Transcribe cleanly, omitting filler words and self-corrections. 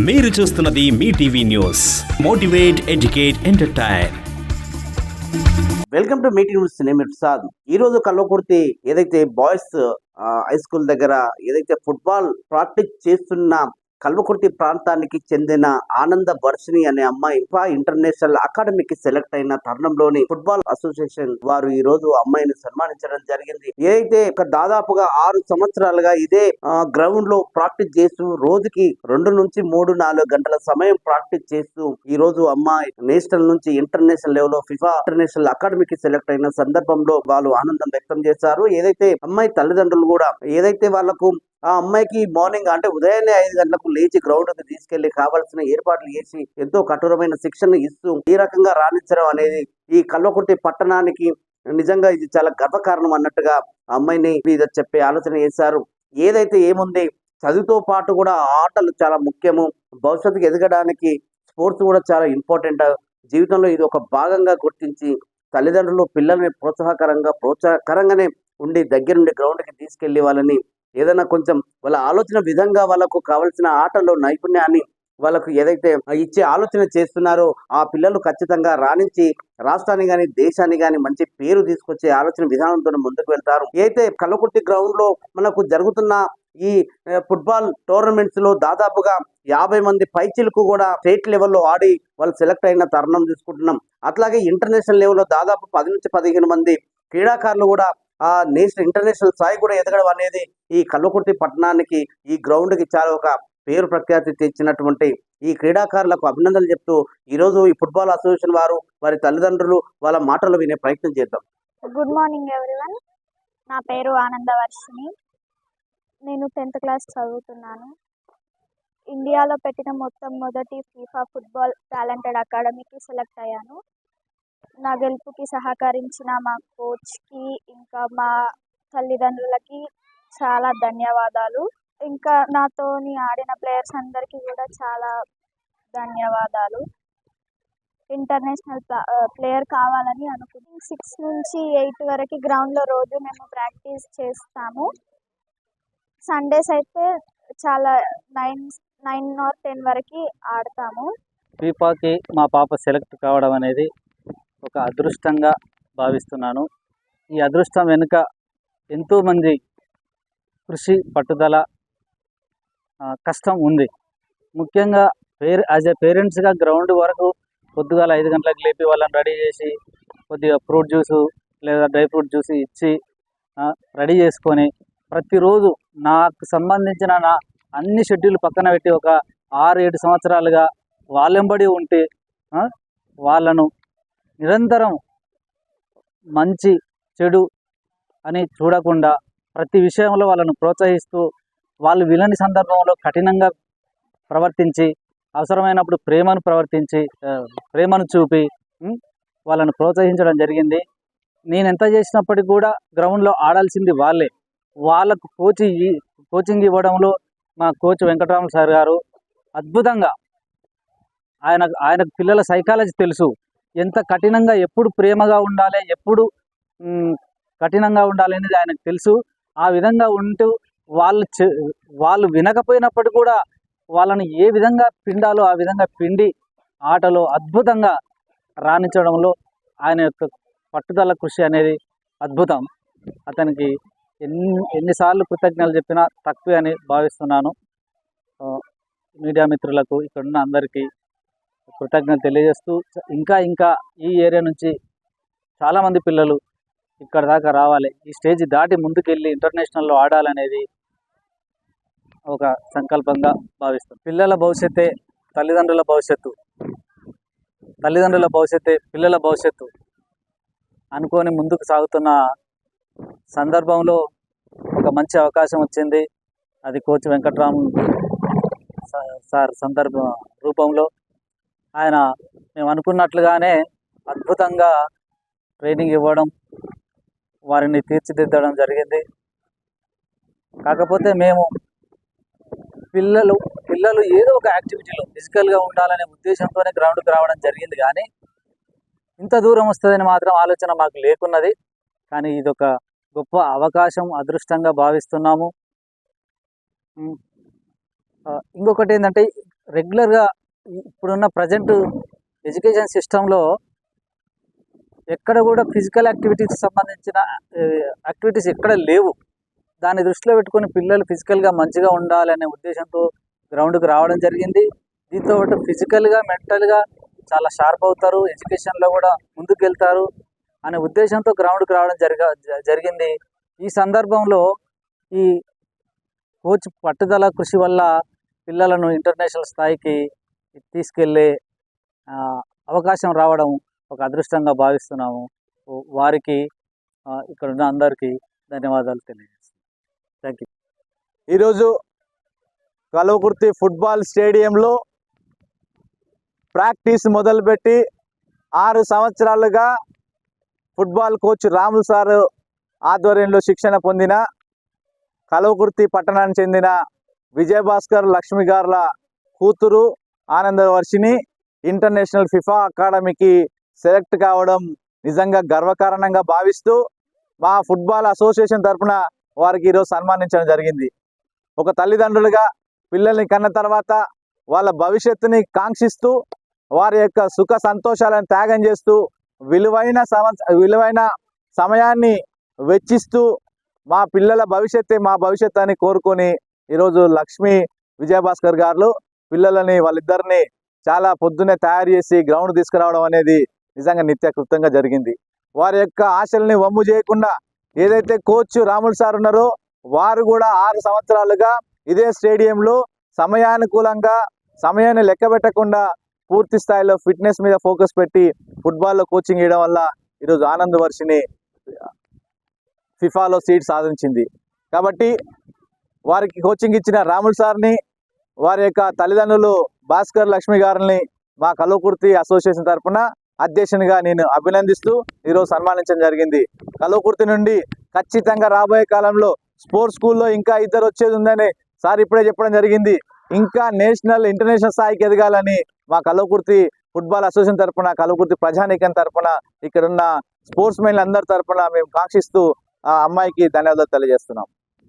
మీరు చూస్తున్నది మీ TV news. Motivate, educate, entertain. Welcome to meeting news. నేను ప్రసాద్. ఈ రోజు కల్వకుర్తి ఏదైతే బాయ్స్ హై స్కూల్ దగ్గర ఏదైతే ఫుట్బాల్ ప్రాక్టీస్ చేస్తున్న కల్వకుర్తి ప్రాంతానికి చెందిన ఆనంద వర్షిణి అనే అమ్మాయి ఇంటర్నేషనల్ అకాడమీకి సెలెక్ట్ అయిన తరుణంలోని ఫుట్బాల్ అసోసియేషన్ వారు ఈ రోజు అమ్మాయిని సన్మానించడం జరిగింది. ఏదైతే దాదాపుగా 6 సంవత్సరాలుగా ఇదే గ్రౌండ్ లో ప్రాక్టీస్ చేస్తూ రోజుకి 2 నుంచి 3-4 గంటల సమయం ప్రాక్టీస్ చేస్తూ ఈ రోజు అమ్మాయి నేషనల్ నుంచి ఇంటర్నేషనల్ లెవెల్ లో ఫిఫా ఇంటర్నేషనల్ అకాడమీకి సెలెక్ట్ అయిన సందర్భంలో వాళ్ళు ఆనందం వ్యక్తం చేశారు. ఏదైతే అమ్మాయి తల్లిదండ్రులు కూడా ఏదైతే వాళ్లకు ఆ అమ్మాయికి మార్నింగ్ అంటే ఉదయాన్నే 5 గంటలకు లేచి గ్రౌండ్ కి తీసుకెళ్లి కావాల్సిన ఏర్పాట్లు చేసి ఎంతో కఠోరమైన శిక్షణ ఇస్తూ ఈ రకంగా రాణించడం అనేది ఈ కల్వకుర్తి పట్టణానికి నిజంగా ఇది చాలా గర్వకారణం అన్నట్టుగా అమ్మాయిని మీద చెప్పే ఆలోచన చేశారు. ఏదైతే ఏముంది, చదువుతో పాటు కూడా ఆటలు చాలా ముఖ్యము. భవిష్యత్తుకు ఎదగడానికి స్పోర్ట్స్ కూడా చాలా ఇంపార్టెంట్. జీవితంలో ఇది ఒక భాగంగా గుర్తించి తల్లిదండ్రులు పిల్లల్ని ప్రోత్సాహకరంగానే ఉండి దగ్గరుండి గ్రౌండ్కి తీసుకెళ్లి వాళ్ళని ఏదైనా కొంచెం వాళ్ళ ఆలోచన విధంగా వాళ్ళకు కావాల్సిన ఆటల్లో నైపుణ్యాన్ని వాళ్ళకు ఏదైతే ఇచ్చే ఆలోచన చేస్తున్నారో ఆ పిల్లలు ఖచ్చితంగా రాణించి రాష్ట్రాన్ని కానీ దేశాన్ని కానీ మంచి పేరు తీసుకొచ్చే ఆలోచన విధానంతో ముందుకు వెళ్తారు. అయితే కల్వకుర్తి గ్రౌండ్ లో మనకు జరుగుతున్న ఈ ఫుట్బాల్ టోర్నమెంట్స్ లో దాదాపుగా 50 మంది పైచిలకు కూడా స్టేట్ లెవెల్లో ఆడి వాళ్ళు సెలెక్ట్ అయిన తరుణం తీసుకుంటున్నాం. అట్లాగే ఇంటర్నేషనల్ లెవెల్లో దాదాపు 10 నుంచి 15 మంది క్రీడాకారులు కూడా ఆ నేషనల్ ఇంటర్నేషనల్ స్థాయి కూడా ఎదగడం అనేది ఈ కల్వకుర్తి పట్టణానికి ఈ గ్రౌండ్ కి చాలా ఒక పేరు ప్రఖ్యాతి తెచ్చినటువంటి ఈ క్రీడాకారులకు అభినందనలు చెప్తూ ఈరోజు ఈ ఫుట్బాల్ అసోసియేషన్ వారు వారి తల్లిదండ్రులు వాళ్ళ మాటలు వినే ప్రయత్నం చేద్దాం. Good morning everyone. నా పేరు ఆనంద వర్షిణి. నేను 10th క్లాస్ చదువుతున్నాను. ఇండియాలో పెట్టిన మొదటి ఫీఫా ఫుట్బాల్ టాలెంటెడ్ అకాడమీకి సెలెక్ట్ అయ్యాను. నా గెలుపుకి సహకరించిన మా కోచ్కి ఇంకా మా తల్లిదండ్రులకి చాలా ధన్యవాదాలు. ఇంకా నాతోని ఆడిన ప్లేయర్స్ అందరికీ కూడా చాలా ధన్యవాదాలు. ఇంటర్నేషనల్ ప్లేయర్ కావాలని అనుకుంటున్నాను. 6 నుంచి 8 వరకు గ్రౌండ్లో రోజు మేము ప్రాక్టీస్ చేస్తాము. సండేస్ అయితే చాలా 9 or 10 వరకు ఆడతాము. ఫీఫాకి మా పాప సెలెక్ట్ కావడం అనేది ఒక అదృష్టంగా భావిస్తున్నాను. ఈ అదృష్టం వెనుక ఎంతోమంది కృషి, పట్టుదల, కష్టం ఉంది. ముఖ్యంగా యాజ్ ఏ పేరెంట్స్గా గ్రౌండ్ వరకు పొద్దుగాల 5 గంటలకు లేపి వాళ్ళని రెడీ చేసి కొద్దిగా ఫ్రూట్ జ్యూసు లేదా డ్రై ఫ్రూట్ జ్యూస్ ఇచ్చి రెడీ చేసుకొని ప్రతిరోజు నాకు సంబంధించిన నా అన్ని షెడ్యూల్ పక్కన పెట్టి ఒక 6-7 సంవత్సరాలుగా వాళ్ళెంబడి ఉంటే వాళ్ళను నిరంతరం మంచి చెడు అని చూడకుండా ప్రతి విషయంలో వాళ్ళను ప్రోత్సహిస్తూ వాళ్ళు విలని సందర్భంలో కఠినంగా ప్రవర్తించి అవసరమైనప్పుడు ప్రేమను చూపి వాళ్ళను ప్రోత్సహించడం జరిగింది. నేను ఎంత చేసినప్పటికీ కూడా గ్రౌండ్లో ఆడాల్సింది వాళ్ళే. వాళ్ళకు కోచింగ్ ఇవ్వడంలో మా కోచ్ వెంకటరామ సార్ గారు అద్భుతంగా ఆయనకు పిల్లల సైకాలజీ తెలుసు. ఎంత కఠినంగా ఎప్పుడు ప్రేమగా ఉండాలి, ఎప్పుడు కఠినంగా ఉండాలి అనేది ఆయనకు తెలుసు. ఆ విధంగా ఉంటూ వాళ్ళు వినకపోయినప్పుడు కూడా వాళ్ళని ఏ విధంగా పిండాలో ఆ విధంగా పిండి ఆటలో అద్భుతంగా రాణించడంలో ఆయన యొక్క పట్టుదల కృషి అనేది అద్భుతం. అతనికి ఎన్నిసార్లు కృతజ్ఞతలు చెప్పినా తక్కువే అని భావిస్తున్నాను. మీడియా మిత్రులకు ఇక్కడున్న అందరికీ కృతజ్ఞతలు తెలియజేస్తూ ఇంకా ఈ ఏరియా నుంచి చాలామంది పిల్లలు ఇక్కడ దాకా రావాలి, ఈ స్టేజ్ దాటి ముందుకెళ్ళి ఇంటర్నేషనల్లో ఆడాలనేది ఒక సంకల్పంగా భావిస్తాం. పిల్లల భవిష్యత్తే తల్లిదండ్రుల భవిష్యత్తు, తల్లిదండ్రుల భవిష్యత్తే పిల్లల భవిష్యత్తు అనుకొని ముందుకు సాగుతున్న సందర్భంలో ఒక మంచి అవకాశం వచ్చింది. అది కోచ్ వెంకట్రామ్ సార్ రూపంలో ఆయన మేము అనుకున్నట్లుగానే అద్భుతంగా ట్రైనింగ్ ఇవ్వడం, వారిని తీర్చిదిద్దడం జరిగింది. కాకపోతే మేము పిల్లలు ఏదో ఒక యాక్టివిటీలో ఫిజికల్గా ఉండాలనే ఉద్దేశంతోనే గ్రౌండ్కి రావడం జరిగింది. కానీ ఇంత దూరం వస్తుందని మాత్రం ఆలోచన మాకు లేకున్నది. కానీ ఇదొక గొప్ప అవకాశం, అదృష్టంగా భావిస్తున్నాము. ఇంకొకటి ఏంటంటే రెగ్యులర్గా ఇప్పుడున్న ప్రజెంట్ ఎడ్యుకేషన్ సిస్టంలో ఎక్కడ కూడా ఫిజికల్ యాక్టివిటీకి సంబంధించిన యాక్టివిటీస్ ఎక్కడ లేవు. దాన్ని దృష్టిలో పెట్టుకొని పిల్లలు ఫిజికల్గా మంచిగా ఉండాలనే ఉద్దేశంతో గ్రౌండ్కి రావడం జరిగింది. దీంతో పాటు ఫిజికల్గా మెంటల్గా చాలా షార్ప్ అవుతారు, ఎడ్యుకేషన్లో కూడా ముందుకు వెళ్తారు అనే ఉద్దేశంతో గ్రౌండ్కి రావడం జరిగింది. ఈ సందర్భంలో ఈ కోచ్ పట్టుదల కృషి వల్ల పిల్లలను ఇంటర్నేషనల్ స్థాయికి తీసుకెళ్ళే అవకాశం రావడం ఒక అదృష్టంగా భావిస్తున్నాము. వారికి ఇక్కడున్న అందరికీ ధన్యవాదాలు తెలియజేస్తున్నాను. Thank you. ఈరోజు కల్వకుర్తి ఫుట్బాల్ స్టేడియంలో ప్రాక్టీస్ మొదలుపెట్టి 6 సంవత్సరాలుగా ఫుట్బాల్ కోచ్ రాములు సార్ ఆధ్వర్యంలో శిక్షణ పొందిన కల్వకుర్తి పట్టణానికి చెందిన విజయభాస్కర్ లక్ష్మి గారుల కూతురు ఆనందవర్షిని ఇంటర్నేషనల్ ఫిఫా అకాడమీకి సెలెక్ట్ కావడం నిజంగా గర్వకారణంగా భావిస్తూ మా ఫుట్బాల్ అసోసియేషన్ తరఫున వారికి ఈరోజు సన్మానించడం జరిగింది. ఒక తల్లిదండ్రులుగా పిల్లల్ని కన్న తర్వాత వాళ్ళ భవిష్యత్తుని కాంక్షిస్తూ వారి యొక్క సుఖ సంతోషాలను త్యాగం చేస్తూ విలువైన సమయాన్ని వెచ్చిస్తూ మా పిల్లల భవిష్యత్తే మా భవిష్యత్తు అని కోరుకొని ఈరోజు లక్ష్మి విజయభాస్కర్ గారు పిల్లలని వాళ్ళిద్దరిని చాలా పొద్దున్నే తయారు చేసి గ్రౌండ్ తీసుకురావడం అనేది నిజంగా నిత్యకృతంగా జరిగింది. వారి యొక్క ఆశల్ని వమ్ము చేయకుండా ఏదైతే కోచ్ రాములు సార్ ఉన్నారో వారు కూడా 6 సంవత్సరాలుగా ఇదే స్టేడియంలో సమయానుకూలంగా సమయాన్ని లెక్క పెట్టకుండా పూర్తి స్థాయిలో ఫిట్నెస్ మీద ఫోకస్ పెట్టి ఫుట్బాల్లో కోచింగ్ ఇవ్వడం వల్ల ఈరోజు ఆనందవర్షిని ఫిఫాలో సీట్ సాధించింది. కాబట్టి వారికి కోచింగ్ ఇచ్చిన రాములు సార్ని వారి యొక్క తల్లిదండ్రులు భాస్కర్ లక్ష్మి గారిని మా కల్వకుర్తి అసోసియేషన్ తరఫున అధ్యక్షునిగా నేను అభినందిస్తూ ఈరోజు సన్మానించడం జరిగింది. కల్వకుర్తి నుండి ఖచ్చితంగా రాబోయే కాలంలో స్పోర్ట్స్ స్కూల్లో ఇంకా 2 వచ్చేది ఉందని సార్ ఇప్పుడే చెప్పడం జరిగింది. ఇంకా నేషనల్ ఇంటర్నేషనల్ స్థాయికి ఎదగాలని మా కల్వకుర్తి ఫుట్బాల్ అసోసియేషన్ తరఫున కల్వకుర్తి ప్రజానీకం తరఫున ఇక్కడున్న స్పోర్ట్స్ మెన్లు అందరి తరఫున మేము కాంక్షిస్తూ ఆ అమ్మాయికి ధన్యవాదాలు తెలియజేస్తున్నాం.